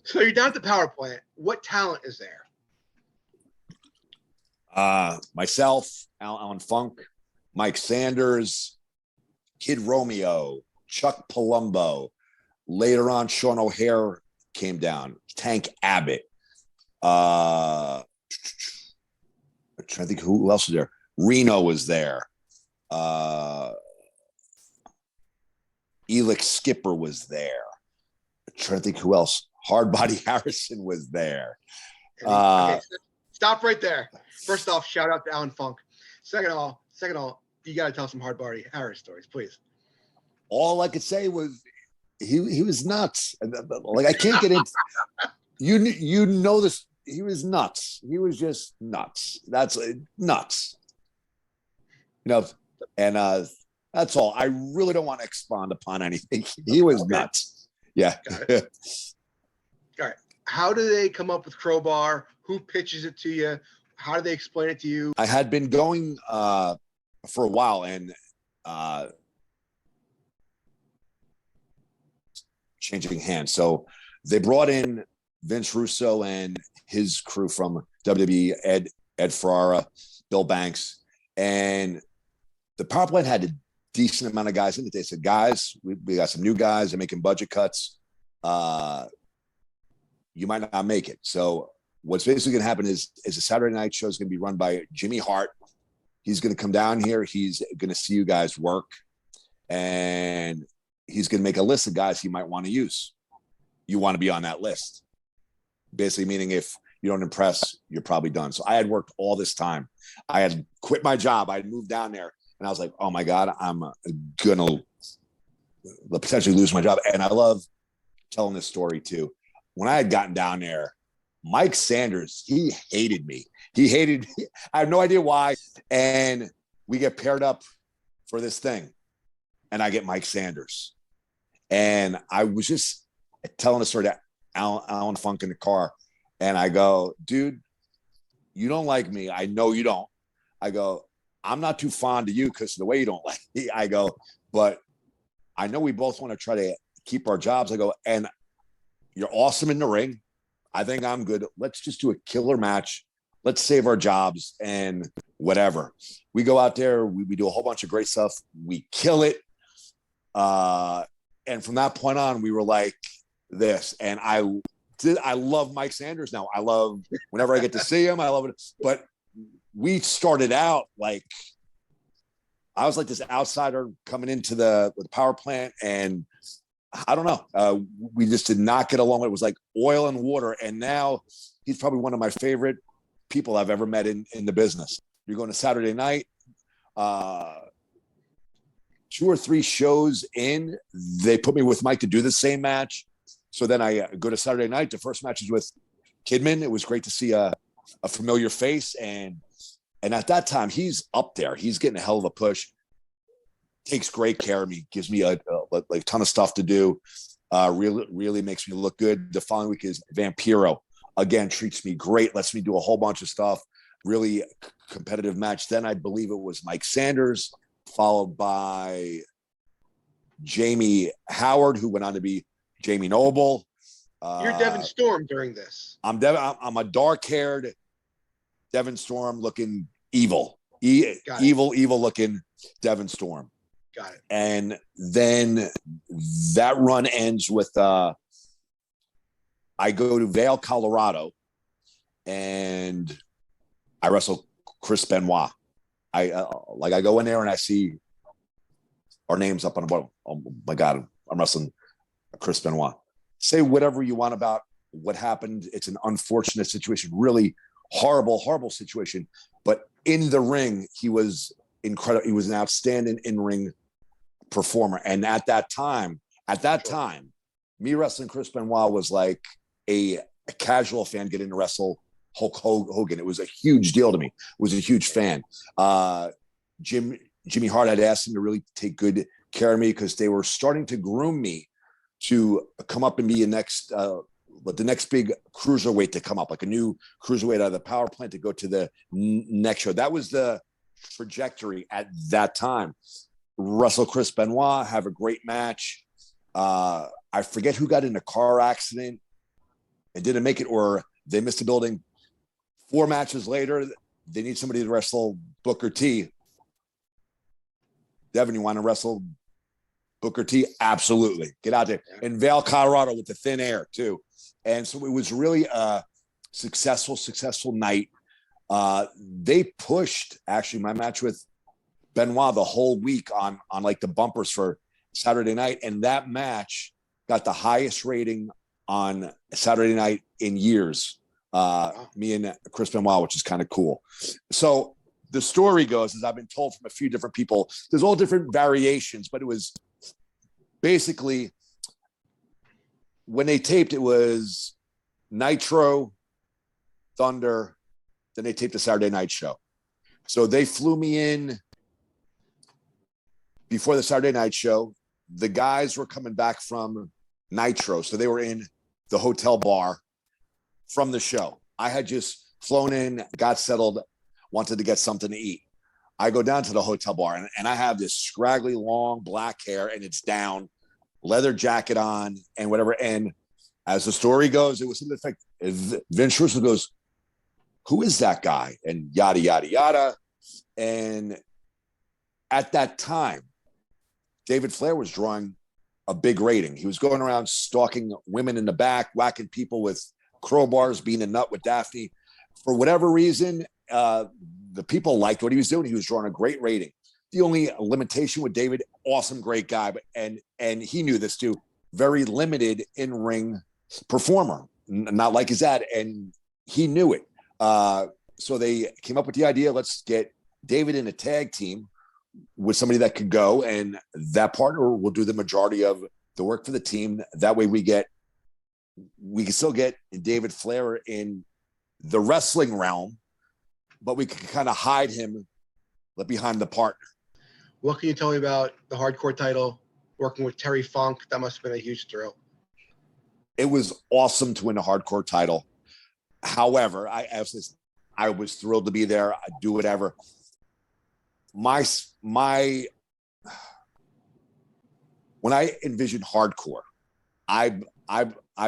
So you're down at the power plant. What talent is there? Myself, Alan Funk, Mike Sanders, Kid Romeo, Chuck Palumbo. Later on, Sean O'Hare came down. Tank Abbott. I'm trying to think who else was there. Reno was there. Elix Skipper was there. I'm trying to think who else. Hardbody Harrison was there. Okay, stop right there. First off, shout out to Alan Funk. Second of all, you got to tell some Hardbody Harris stories, please. All I could say was he was nuts. Like, I can't get into you know this. He was nuts. He was just nuts. That's nuts. And that's all. I really don't want to expound upon anything. He was nuts. Yeah. Got it. All right. How do they come up with Crowbar? Who pitches it to you? How do they explain it to you? I had been going for a while, and changing hands. So they brought in Vince Russo and his crew from WWE, Ed Ferrara, Bill Banks, and the power plant had a decent amount of guys in it. They said, guys, we got some new guys. They're making budget cuts. You might not make it. So what's basically going to happen is a Saturday night show is going to be run by Jimmy Hart. He's going to come down here. He's going to see you guys work, and he's going to make a list of guys he might want to use. You want to be on that list. Basically meaning if you don't impress, you're probably done. So I had worked all this time. I had quit my job. I had moved down there, and I was like, oh my God, I'm going to potentially lose my job. And I love telling this story too. When I had gotten down there, Mike Sanders, he hated me. He hated me. I have no idea why. And we get paired up for this thing, and I get Mike Sanders. And I was just telling a story to Alan Funk in the car. And I go, dude, you don't like me. I know you don't. I go, I'm not too fond of you because of the way you don't like me. I go, but I know we both want to try to keep our jobs. I go, and you're awesome in the ring. I think I'm good. Let's just do a killer match. Let's save our jobs and whatever. We go out there. We do a whole bunch of great stuff. We kill it. And from that point on, we were like this. And I love Mike Sanders now. I love whenever I get to see him. I love it. But we started out like I was like this outsider coming into the power plant, and I don't know. We just did not get along. It was like oil and water. And now he's probably one of my favorite people I've ever met in the business. You're going to Saturday night, 2 or 3 shows in, they put me with Mike to do the same match. So then I go to Saturday night. The first match is with Kidman. It was great to see a familiar face. And at that time, he's up there. He's getting a hell of a push. Takes great care of me. Gives me a ton of stuff to do. Really makes me look good. The following week is Vampiro. Again, treats me great. Lets me do a whole bunch of stuff. Really competitive match. Then I believe it was Mike Sanders, followed by Jamie Howard, who went on to be Jamie Noble. You're Devin Storm during this. I'm a dark-haired Devin Storm looking evil. Evil looking Devin Storm. Got it. And then that run ends with I go to Vail, Colorado, and I wrestle Chris Benoit. I go in there and I see our names up on the bottom. Oh my God, I'm wrestling Chris Benoit. Say whatever you want about what happened. It's an unfortunate situation, really horrible situation. But in the ring, he was incredible. He was an outstanding in-ring performer. And at that time, me wrestling Chris Benoit was like a casual fan getting to wrestle Hulk Hogan. It was a huge deal to me. Was a huge fan. Jimmy Hart had asked him to really take good care of me because they were starting to groom me to come up and be the next big cruiserweight to come up, like a new cruiserweight out of the power plant to go to the next show. That was the trajectory at that time. Wrestle Chris Benoit, have a great match. I forget who got in a car accident. and didn't make it, or they missed the building. 4 matches later, they need somebody to wrestle Booker T. Devin, you want to wrestle Booker T? Absolutely. Get out there. In Vail, Colorado with the thin air too. And so it was really a successful night. They pushed actually my match with Benoit the whole week on like the bumpers for Saturday night. And that match got the highest rating on Saturday night in years. Me and Chris Benoit, which is kind of cool. So the story goes, as I've been told from a few different people, there's all different variations, but it was basically when they taped, it was Nitro, Thunder, then they taped the Saturday night show. So they flew me in before the Saturday night show. The guys were coming back from Nitro, so they were in the hotel bar from the show. I had just flown in, got settled, wanted to get something to eat. I go down to the hotel bar, and I have this scraggly, long black hair, and it's down, leather jacket on, and whatever. And as the story goes, it was something like Vince Russo goes, "Who is that guy?" And yada, yada, yada. And at that time, David Flair was drawing a big rating. He was going around stalking women in the back, whacking people with crowbars, being a nut with Daphne. For whatever reason, the people liked what he was doing. He was drawing a great rating. The only limitation with David, awesome, great guy, but and he knew this too, very limited in-ring performer, not like his dad, and he knew it. So they came up with the idea, let's get David in a tag team with somebody that could go, and that partner will do the majority of the work for the team. That way we can still get David Flair in the wrestling realm, but we can kind of hide him behind the partner. What can you tell me about the hardcore title, working with Terry Funk? That must have been a huge thrill. It was awesome to win the hardcore title. However, I was thrilled to be there. I'd do whatever. My when I envisioned hardcore, I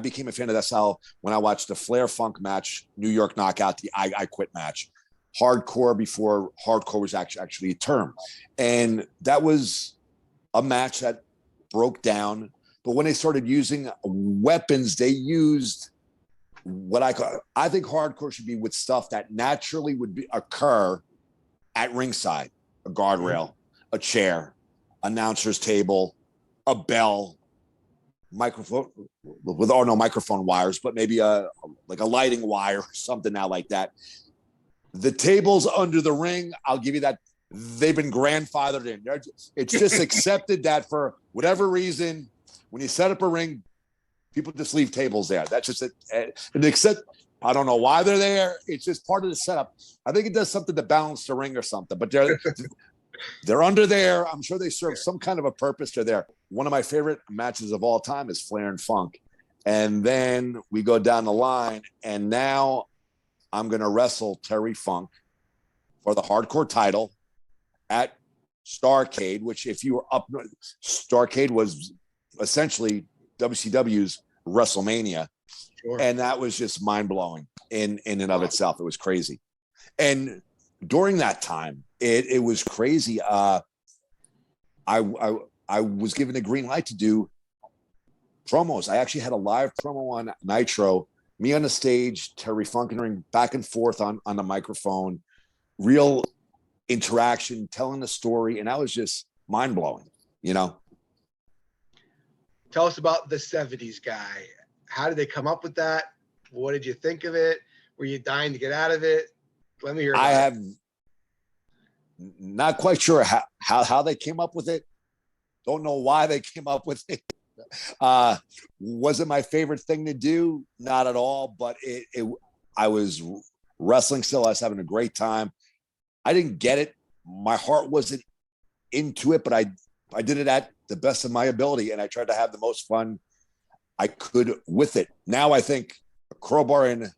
became a fan of that style when I watched the Flair Funk match, New York Knockout, the I Quit match. Hardcore before hardcore was actually a term. And that was a match that broke down. But when they started using weapons, they used what I think hardcore should be with stuff that naturally would occur at ringside: a guardrail, a chair, announcer's table, a bell, microphone with no microphone wires, but maybe a lighting wire or something now like that. The tables under the ring, I'll give you that. They've been grandfathered in. It's just accepted that for whatever reason, when you set up a ring, people just leave tables there. That's just it. And except, I don't know why they're there. It's just part of the setup. I think it does something to balance the ring or something, but they're under there. I'm sure they serve some kind of a purpose. They're there. One of my favorite matches of all time is Flair and Funk. And then we go down the line, and now I'm going to wrestle Terry Funk for the hardcore title at Starrcade, which if you were up, Starrcade was essentially WCW's WrestleMania. Sure. And that was just mind-blowing in and of itself. It was crazy. And during that time, it was crazy. I was given a green light to do promos. I actually had a live promo on Nitro, me on the stage, Terry Funk in the ring, back and forth on the microphone, real interaction, telling the story. And that was just mind-blowing, you know? Tell us about the 70s guy. How did they come up with that? What did you think of it? Were you dying to get out of it? Let me hear about I it. have not quite sure how they came up with it. Don't know why they came up with it. Was it my favorite thing to do? Not at all, but I was wrestling still. I was having a great time. I didn't get it. My heart wasn't into it, but I did it at the best of my ability, and I tried to have the most fun I could with it. Now I think Crowbar and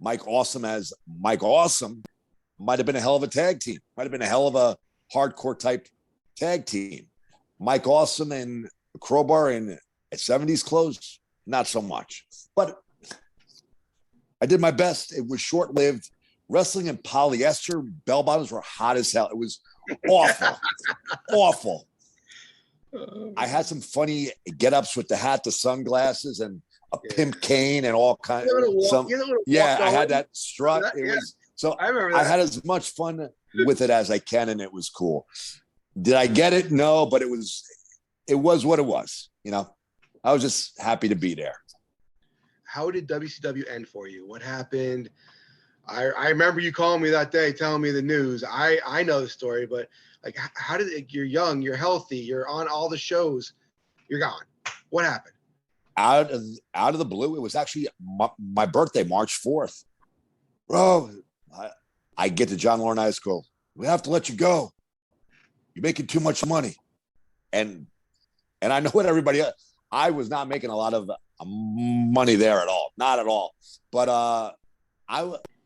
Mike Awesome as Mike Awesome might have been a hell of a tag team. Might have been a hell of a hardcore type tag team. Mike Awesome and Crowbar in 70s clothes, not so much. But I did my best. It was short lived. Wrestling in polyester bell bottoms were hot as hell. It was awful, awful. I had some funny get ups with the hat, the sunglasses, and a pimp cane and all kinds. I had that strut. It was so. I remember that. I had as much fun with it as I can, and it was cool. Did I get it? No, but it was what it was. You know, I was just happy to be there. How did WCW end for you? What happened? I remember you calling me that day, telling me the news. I know the story, but like, how did it? You're young, you're healthy, you're on all the shows, you're gone. What happened? Out of the blue, it was actually my birthday, March 4th. Bro, I get to John Lauren High School. We have to let you go. You're making too much money, and I know what everybody. I was not making a lot of money there at all, not at all. But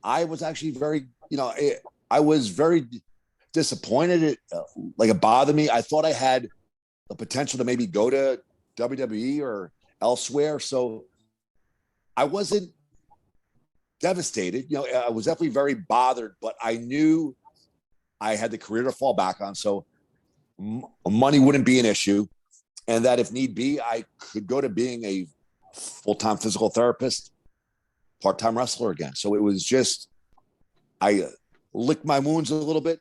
I was actually very, I was very disappointed. It bothered me. I thought I had the potential to maybe go to WWE or elsewhere. So I wasn't devastated. I was definitely very bothered, but I knew I had the career to fall back on. So money wouldn't be an issue. And that if need be, I could go to being a full-time physical therapist, part-time wrestler again. So it was just, I licked my wounds a little bit,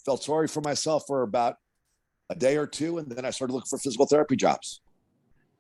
felt sorry for myself for about a day or two, and then I started looking for physical therapy jobs.